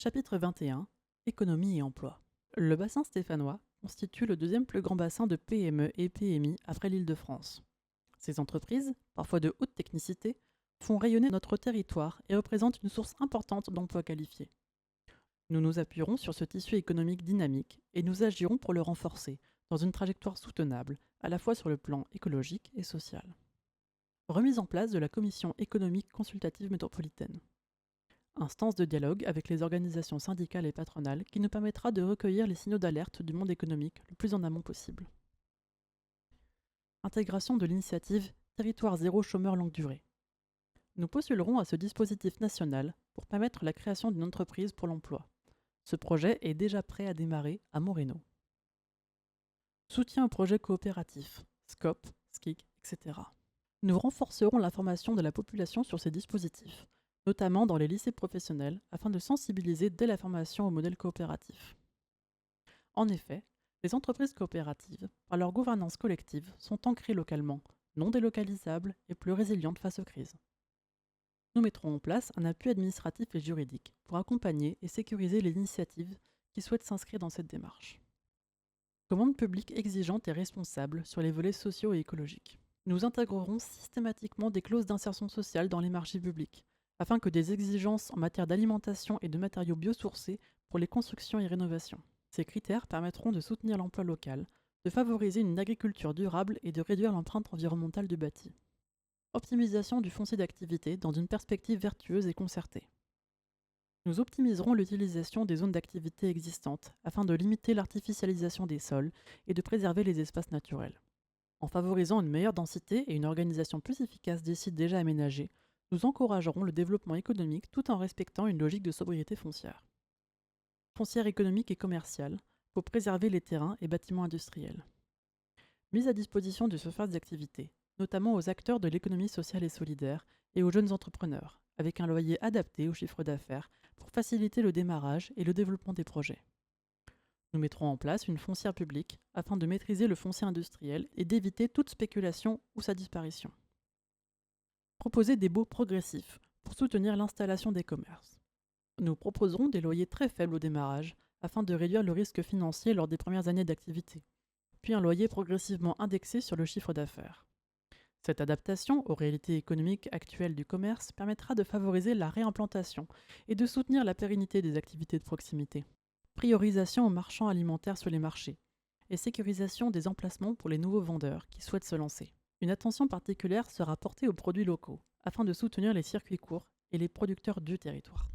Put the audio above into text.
Chapitre 21. Économie et emploi. Le bassin stéphanois constitue le deuxième plus grand bassin de PME et PMI après l'Île-de-France. Ces entreprises, parfois de haute technicité, font rayonner notre territoire et représentent une source importante d'emplois qualifiés. Nous nous appuierons sur ce tissu économique dynamique et nous agirons pour le renforcer dans une trajectoire soutenable, à la fois sur le plan écologique et social. Remise en place de la Commission économique consultative métropolitaine. Instance de dialogue avec les organisations syndicales et patronales qui nous permettra de recueillir les signaux d'alerte du monde économique le plus en amont possible. Intégration de l'initiative Territoire zéro chômeur longue durée. Nous postulerons à ce dispositif national pour permettre la création d'une entreprise pour l'emploi. Ce projet est déjà prêt à démarrer à Moreno. Soutien aux projets coopératifs, SCOP, SKIC, etc. Nous renforcerons l'information de la population sur ces dispositifs, notamment dans les lycées professionnels, afin de sensibiliser dès la formation au modèle coopératif. En effet, les entreprises coopératives, par leur gouvernance collective, sont ancrées localement, non délocalisables et plus résilientes face aux crises. Nous mettrons en place un appui administratif et juridique pour accompagner et sécuriser les initiatives qui souhaitent s'inscrire dans cette démarche. Commande publique exigeante et responsable sur les volets sociaux et écologiques. Nous intégrerons systématiquement des clauses d'insertion sociale dans les marchés publics, afin que des exigences en matière d'alimentation et de matériaux biosourcés pour les constructions et rénovations. Ces critères permettront de soutenir l'emploi local, de favoriser une agriculture durable et de réduire l'empreinte environnementale du bâti. Optimisation du foncier d'activité dans une perspective vertueuse et concertée. Nous optimiserons l'utilisation des zones d'activité existantes afin de limiter l'artificialisation des sols et de préserver les espaces naturels. En favorisant une meilleure densité et une organisation plus efficace des sites déjà aménagés, nous encouragerons le développement économique tout en respectant une logique de sobriété foncière. Foncière économique et commerciale pour préserver les terrains et bâtiments industriels. Mise à disposition du surface d'activité, notamment aux acteurs de l'économie sociale et solidaire et aux jeunes entrepreneurs, avec un loyer adapté au chiffre d'affaires pour faciliter le démarrage et le développement des projets. Nous mettrons en place une foncière publique afin de maîtriser le foncier industriel et d'éviter toute spéculation ou sa disparition. Proposer des baux progressifs pour soutenir l'installation des commerces. Nous proposerons des loyers très faibles au démarrage afin de réduire le risque financier lors des premières années d'activité, puis un loyer progressivement indexé sur le chiffre d'affaires. Cette adaptation aux réalités économiques actuelles du commerce permettra de favoriser la réimplantation et de soutenir la pérennité des activités de proximité. Priorisation aux marchands alimentaires sur les marchés et sécurisation des emplacements pour les nouveaux vendeurs qui souhaitent se lancer. Une attention particulière sera portée aux produits locaux afin de soutenir les circuits courts et les producteurs du territoire.